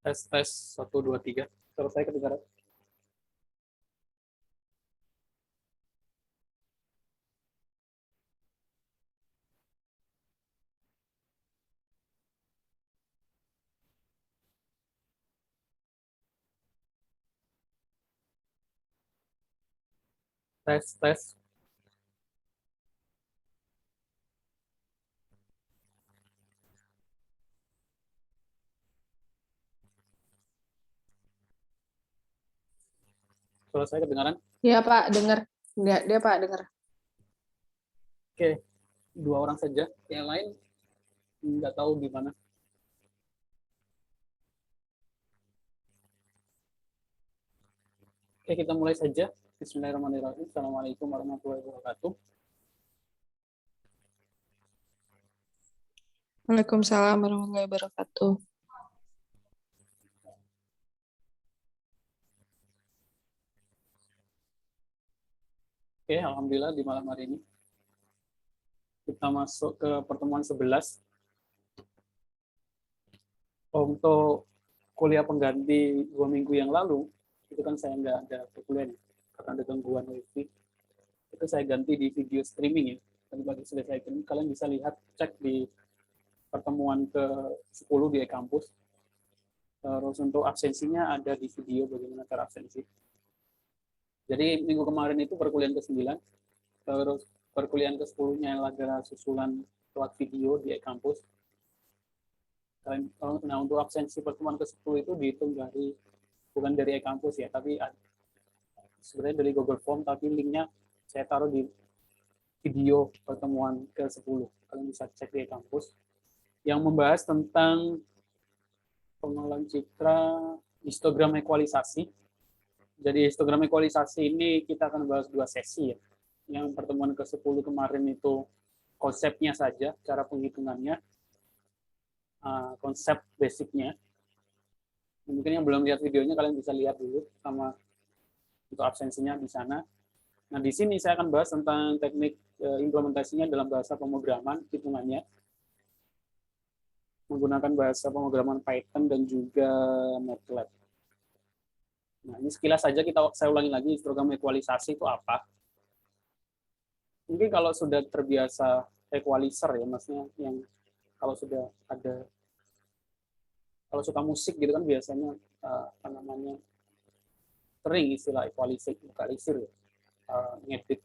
Tes tes 1 2 3. Selesai kedengaran. Tes tes. Selesai kedengaran. Iya Pak, dengar. Dia Pak dengar. Oke, 2 orang saja. Yang lain nggak tahu gimana. Oke, kita mulai saja. Bismillahirrahmanirrahim. Assalamualaikum warahmatullahi wabarakatuh. Waalaikumsalam warahmatullahi wabarakatuh. Oke, alhamdulillah di malam hari ini kita masuk ke pertemuan 11. Untuk kuliah pengganti 2 minggu yang lalu, itu kan saya nggak ada perkuliahan karena ada gangguan wifi. Itu saya ganti di video streaming ya. Tadi pagi selesai ini, kalian bisa lihat, cek di pertemuan ke-10 di e-kampus. Terus untuk absensinya ada di video bagaimana cara absensi. Jadi minggu kemarin itu perkuliahan ke-9, terus perkuliahan ke-10-nya adalah susulan lewat video di e-kampus. Nah, untuk absensi pertemuan ke-10 itu dihitung dari, bukan dari e-kampus ya, tapi sebenarnya dari Google Form, tapi linknya saya taruh di video pertemuan ke-10. Kalian bisa cek di e-kampus. Yang membahas tentang pengelolaan citra histogram ekualisasi. Jadi histogram ekualisasi ini kita akan bahas 2 sesi ya. Yang pertemuan ke-10 kemarin itu konsepnya saja, cara penghitungannya, konsep basicnya. Mungkin yang belum lihat videonya kalian bisa lihat dulu sama untuk absensinya di sana. Nah, di sini saya akan bahas tentang teknik implementasinya dalam bahasa pemrograman hitungannya, menggunakan bahasa pemrograman Python dan juga MATLAB. Nah, ini sekilas saja saya ulangi lagi, histogram ekualisasi itu apa. Mungkin kalau sudah terbiasa equalizer ya, maksudnya yang kalau sudah ada, kalau suka musik gitu kan biasanya apa namanya, sering istilah equalizer ya, ngedit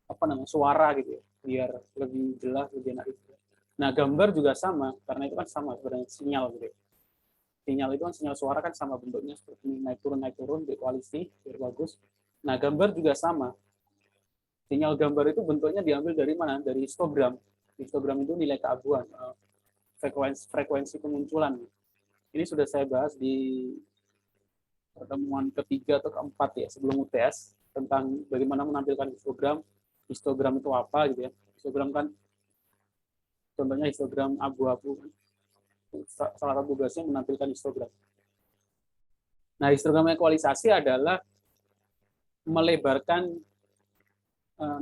apa namanya, suara gitu ya, biar lebih jelas, lebih enak gitu. Nah, gambar juga sama, karena itu kan sama sebenarnya sinyal gitu ya. Sinyal itu kan, sinyal suara kan sama bentuknya seperti naik turun dekualisi biar bagus. Nah, gambar juga sama. Sinyal gambar itu bentuknya diambil dari mana? Dari histogram. Histogram itu nilai keaguan, frekuensi kemunculan. Ini sudah saya bahas di pertemuan ketiga atau keempat ya sebelum UTS tentang bagaimana menampilkan histogram. Histogram itu apa gitu ya? Histogram kan contohnya histogram abu-abu. Salah satu tugasnya menampilkan histogram. Nah, histogram ekualisasi adalah melebarkan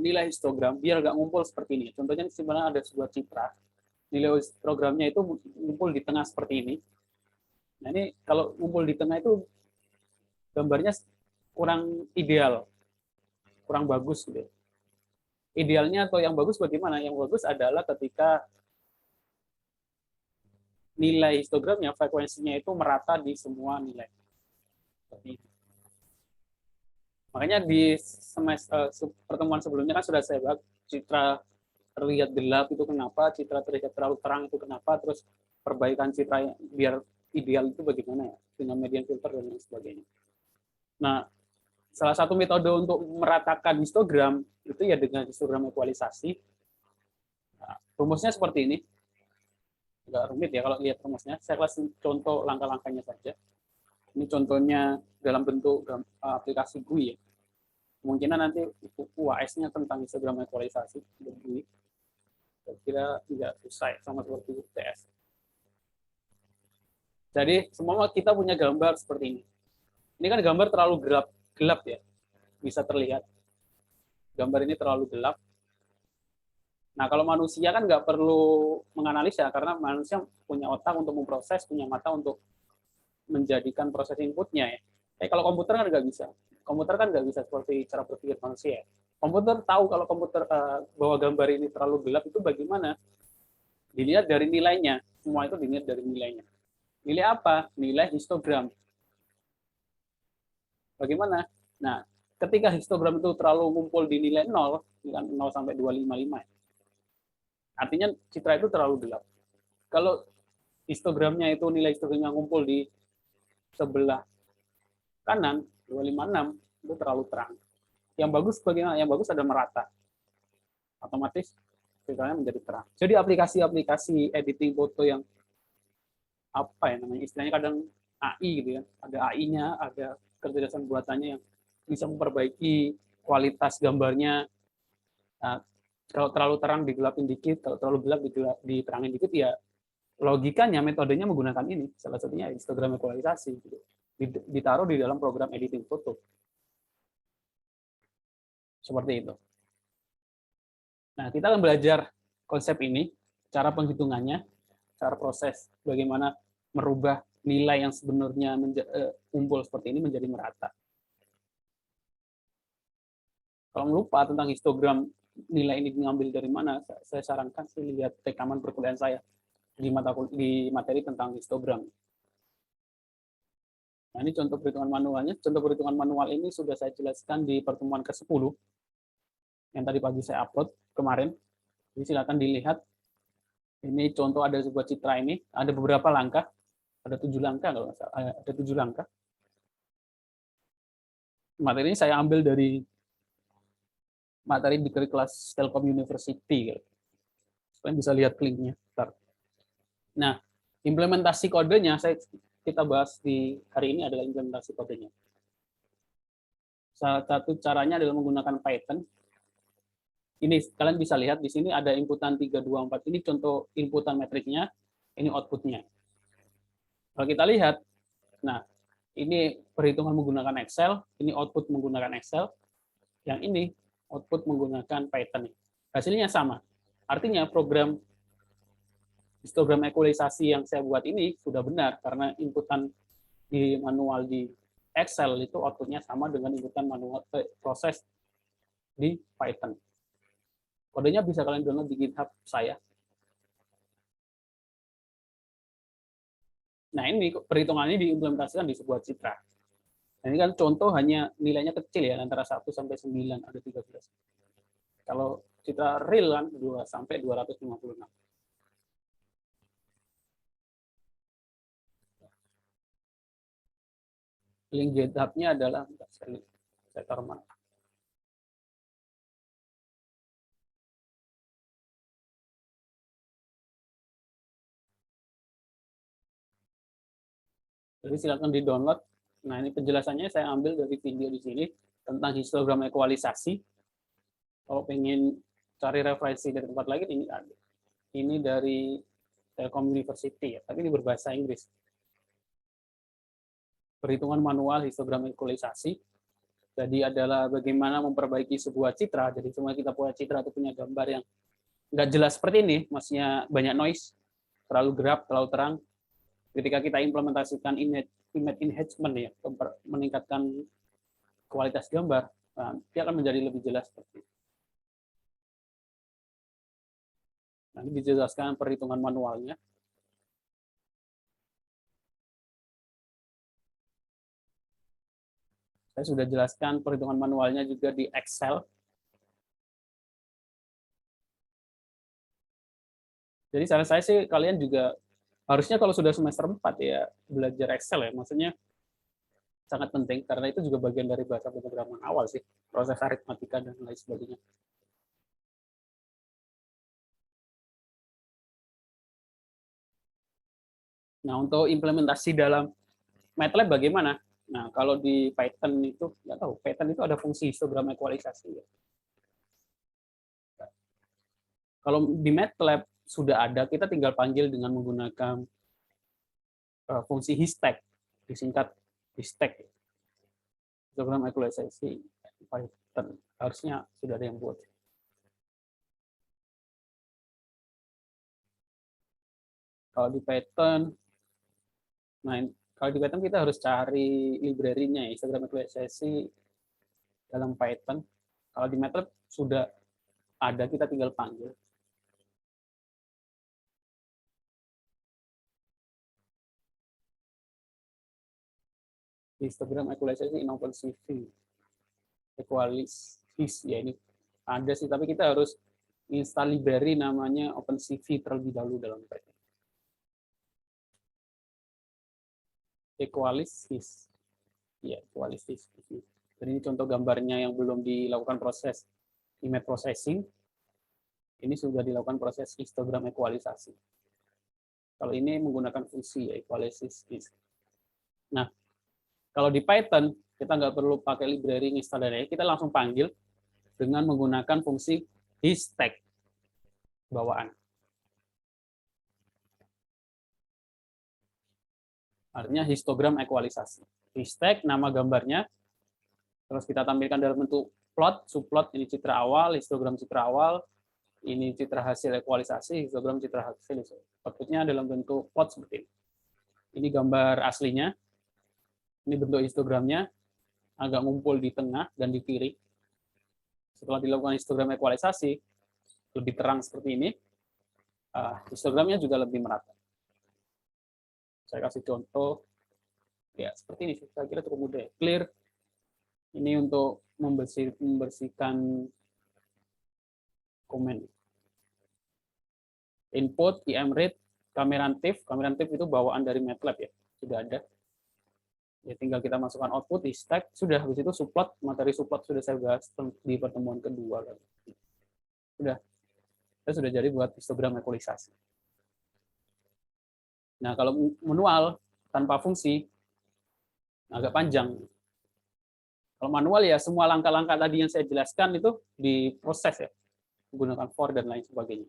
nilai histogram biar nggak ngumpul seperti ini. Contohnya sebenarnya ada sebuah citra, nilai histogramnya itu ngumpul di tengah seperti ini. Nah, ini kalau ngumpul di tengah itu gambarnya kurang ideal, kurang bagus gitu. Idealnya atau yang bagus bagaimana? Yang bagus adalah ketika nilai histogramnya, frekuensinya itu merata di semua nilai. Seperti ini. Makanya di pertemuan sebelumnya kan sudah saya bahas citra terlihat gelap itu kenapa, citra terlihat terlalu terang itu kenapa, terus perbaikan citra biar ideal itu bagaimana ya, dengan median filter dan lain sebagainya. Nah, salah satu metode untuk meratakan histogram itu ya dengan histogram ekualisasi. Nah, rumusnya seperti ini. Agak rumit ya kalau lihat rumusnya. Saya kasih contoh langkah-langkahnya saja. Ini contohnya dalam bentuk aplikasi GUI ya. Kemungkinan nanti UAS-nya tentang histogram ekualisasi GUI. Saya kira tidak susah sama seperti UTS. Jadi semua kita punya gambar seperti ini. Ini kan gambar terlalu gelap ya, bisa terlihat. Gambar ini terlalu gelap. Nah, kalau manusia kan nggak perlu menganalisa karena manusia punya otak untuk memproses, punya mata untuk menjadikan proses inputnya ya. Tapi kalau komputer kan nggak bisa. Komputer kan nggak bisa seperti cara berpikir manusia. Komputer tahu kalau komputer bahwa gambar ini terlalu gelap itu bagaimana? Dilihat dari nilainya. Semua itu dilihat dari nilainya. Nilai apa? Nilai histogram. Bagaimana? Nah, ketika histogram itu terlalu ngumpul di nilai 0, 0 sampai 255, artinya citra itu terlalu gelap. Kalau histogramnya itu nilai histogramnya ngumpul di sebelah kanan 256 itu terlalu terang. Yang bagus bagaimana? Yang bagus ada merata. Otomatis citranya menjadi terang. Jadi aplikasi-aplikasi editing foto yang apa ya namanya istilahnya kadang AI gitu ya. Ada AI-nya, ada kecerdasan buatannya yang bisa memperbaiki kualitas gambarnya. Nah, kalau terlalu terang digelapin dikit, kalau terlalu gelap diterangin dikit ya logikanya metodenya menggunakan ini. Salah satunya histogram equalisasi gitu. Ditaruh di dalam program editing foto. Seperti itu. Nah, kita akan belajar konsep ini, cara penghitungannya, cara proses bagaimana merubah nilai yang sebenarnya kumpul seperti ini menjadi merata. Kalau lupa tentang histogram nilai ini diambil dari mana, saya sarankan sih lihat rekaman perkuliahan saya di materi tentang histogram. Nah, ini contoh perhitungan manualnya. Contoh perhitungan manual ini sudah saya jelaskan di pertemuan ke-10 yang tadi pagi saya upload kemarin. Jadi silakan dilihat. Ini contoh ada sebuah citra ini, ada beberapa langkah, ada 7 langkah kalau nggak salah, ada 7 langkah. Materi ini saya ambil dari materi di kelas Telkom University. Kalian bisa lihat linknya. Nah, implementasi kodenya kita bahas di hari ini adalah implementasi kodenya. Salah satu caranya adalah menggunakan Python. Ini kalian bisa lihat di sini ada inputan 3, 2, 4. Ini contoh inputan metriknya, ini outputnya. Kalau kita lihat, nah ini perhitungan menggunakan Excel, ini output menggunakan Excel, yang ini output menggunakan Python. Hasilnya sama. Artinya program histogram equalisasi yang saya buat ini sudah benar karena inputan di manual di Excel itu outputnya sama dengan inputan manual proses di Python. Kodenya bisa kalian download di GitHub saya. Nah, ini perhitungannya diimplementasikan di sebuah citra. Nah, ini kan contoh hanya nilainya kecil ya, antara 1 sampai 9, ada 13. Kalau citra real kan 2 sampai 256. Link GitHub-nya adalah saya taruh mana? Jadi silakan di-download. Nah, ini penjelasannya saya ambil dari video di sini tentang histogram equalisasi. Kalau pengen cari referensi dari tempat lagi, ini ada. Ini dari Telkom University, ya, tapi ini berbahasa Inggris. Perhitungan manual histogram equalisasi. Jadi adalah bagaimana memperbaiki sebuah citra. Jadi semua kita punya citra atau punya gambar yang nggak jelas seperti ini, maksudnya banyak noise, terlalu gelap, terlalu terang. Ketika kita implementasikan image enhancement ya, meningkatkan kualitas gambar, dia akan menjadi lebih jelas seperti itu. Nanti dijelaskan perhitungan manualnya. Saya sudah jelaskan perhitungan manualnya juga di Excel. Jadi saran saya sih kalian juga harusnya kalau sudah semester 4 ya belajar Excel ya. Maksudnya sangat penting karena itu juga bagian dari bahasa pemrograman awal sih, proses aritmatika dan lain sebagainya. Nah, untuk implementasi dalam MATLAB bagaimana? Nah, kalau di Python itu, nggak tahu, Python itu ada fungsi histogram equalisasi. Ya. Kalau di MATLAB sudah ada, kita tinggal panggil dengan menggunakan fungsi histek, disingkat histek. Histogram equalisasi Python. Harusnya sudah ada yang buat. Kalau di Python, nah kalau di Python kita harus cari library-nya ya, Histogram equalization dalam Python. Kalau di MATLAB sudah ada, kita tinggal panggil. Histogram equalization in OpenCV. Equalis ya, ini ada sih, tapi kita harus install library namanya OpenCV terlebih dahulu dalam Python. Equalis ya, Equalis. Jadi ini contoh gambarnya yang belum dilakukan proses image processing. Ini sudah dilakukan proses histogram ekualisasi. Kalau ini menggunakan fungsi ya, equalisis. Nah, kalau di Python kita nggak perlu pakai library install dan kita langsung panggil dengan menggunakan fungsi histag bawaan. Artinya histogram ekualisasi. Histag nama gambarnya, terus kita tampilkan dalam bentuk plot, subplot, ini citra awal, histogram citra awal, ini citra hasil ekualisasi, histogram citra hasil. Outputnya dalam bentuk plot seperti ini. Ini gambar aslinya, ini bentuk histogramnya, agak ngumpul di tengah dan di kiri. Setelah dilakukan histogram ekualisasi, lebih terang seperti ini, histogramnya juga lebih merata. Saya kasih contoh, ya seperti ini, saya kira cukup mudah. Clear, ini untuk membersihkan komen. Input, imread, kamerantif itu bawaan dari MATLAB ya, sudah ada. Ya tinggal kita masukkan output di stack, sudah. Habis itu subplot, materi subplot sudah saya bahas di pertemuan kedua. Sudah, kita sudah jadi buat histogram ekualisasi. Nah, kalau manual tanpa fungsi agak panjang. Kalau manual ya semua langkah-langkah tadi yang saya jelaskan itu diproses ya, menggunakan for dan lain sebagainya.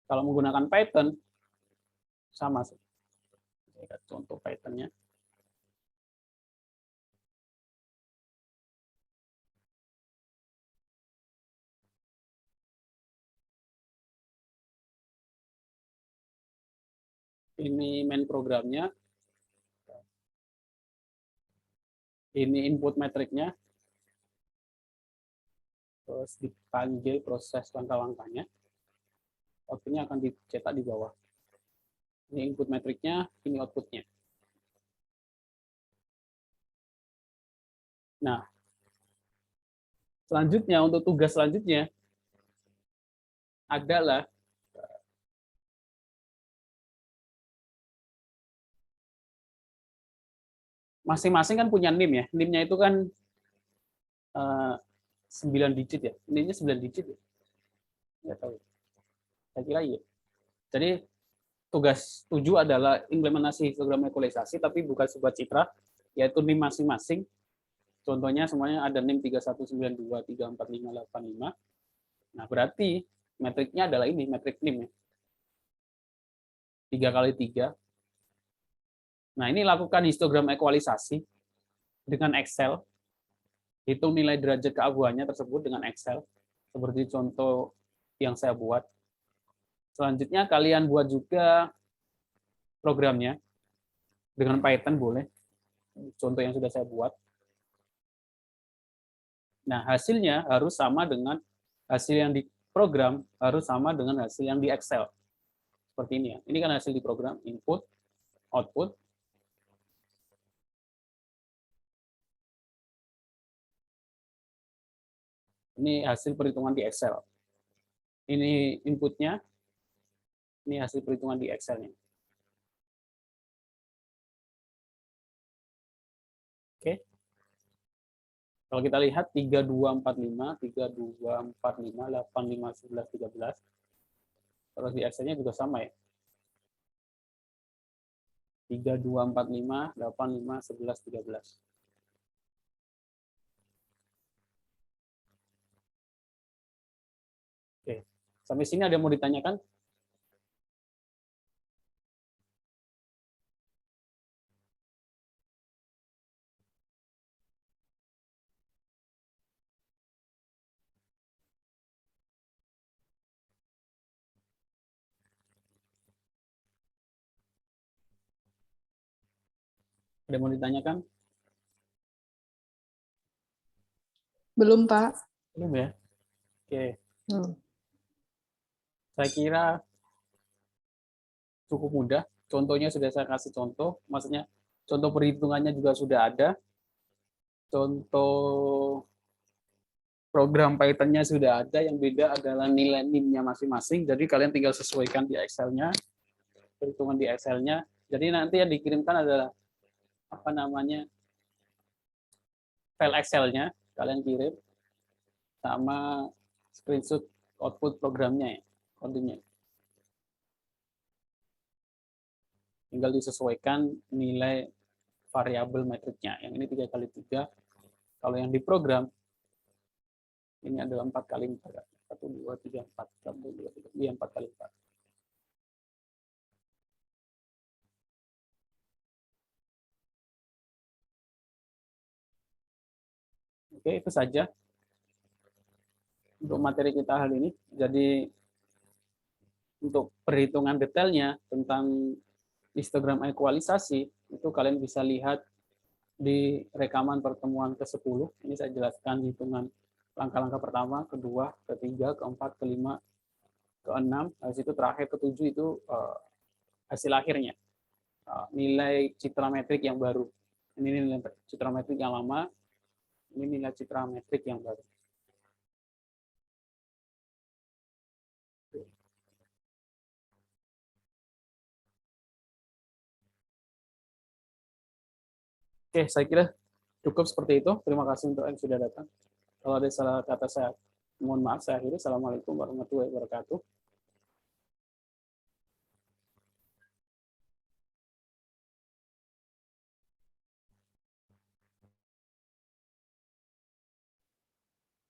Kalau menggunakan Python sama sih. Contoh Python-nya. Ini main programnya. Ini input metriknya. Terus dipanggil proses langkah-langkahnya. Outputnya akan dicetak di bawah. Ini input metriknya, ini outputnya. Nah, selanjutnya untuk tugas selanjutnya adalah masing-masing kan punya NIM ya. NIM-nya itu kan 9 digit ya. NIM-nya 9 digit ya. Nggak tahu. Saya kira iya. Jadi tugas 7 adalah implementasi program ekualisasi, tapi bukan sebuah citra, yaitu NIM masing-masing. Contohnya semuanya ada NIM 3192, 3458, 5. Nah, berarti metriknya adalah ini, metrik NIM ya. 3 kali 3. Nah, ini lakukan histogram ekualisasi dengan Excel. Hitung nilai derajat keabuannya tersebut dengan Excel. Seperti contoh yang saya buat. Selanjutnya kalian buat juga programnya dengan Python boleh. Contoh yang sudah saya buat. Nah, hasilnya harus sama dengan hasil yang di program, harus sama dengan hasil yang di Excel. Seperti ini ya. Ini kan hasil di program, input, output. Ini hasil perhitungan di Excel. Ini inputnya, ini hasil perhitungan di Excel-nya. Oke. Kalau kita lihat 3245, 3245, 85, 11, 13. Terus di Excel-nya juga sama ya. 3245, 85, 11, 13. Oke. Sampai sini ada yang mau ditanyakan? Ada yang mau ditanyakan? Belum, Pak. Belum ya? Oke, Hmm. saya kira cukup mudah. Contohnya sudah saya kasih contoh, maksudnya contoh perhitungannya juga sudah ada. Contoh program Python-nya sudah ada, yang beda adalah nilai NIM-nya masing-masing. Jadi kalian tinggal sesuaikan di Excel-nya, perhitungan di Excel-nya. Jadi nanti yang dikirimkan adalah apa namanya file Excel-nya, kalian kirim sama screenshot output programnya ya, kodenya. Tinggal disesuaikan nilai variabel metriknya. Yang ini 3 kali 3. Kalau yang di program ini adalah 4 kali 4. 1, 2, 3, 4. 1, 2, 3. Iya, 4 kali 4. Oke, itu saja untuk materi kita hari ini. Jadi untuk perhitungan detailnya tentang histogram ekualisasi itu kalian bisa lihat di rekaman pertemuan ke-10. Ini saya jelaskan hitungan langkah-langkah pertama, kedua, ketiga, keempat, kelima, keenam, habis itu terakhir ke-7 itu hasil akhirnya. Nilai citra metrik yang baru. Ini nilai citra metrik yang lama, ini nilai citra metrik yang baru. Oke, saya kira cukup seperti itu. Terima kasih untuk yang sudah datang. Kalau ada salah kata saya, mohon maaf, saya akhiri. Assalamualaikum warahmatullahi wabarakatuh.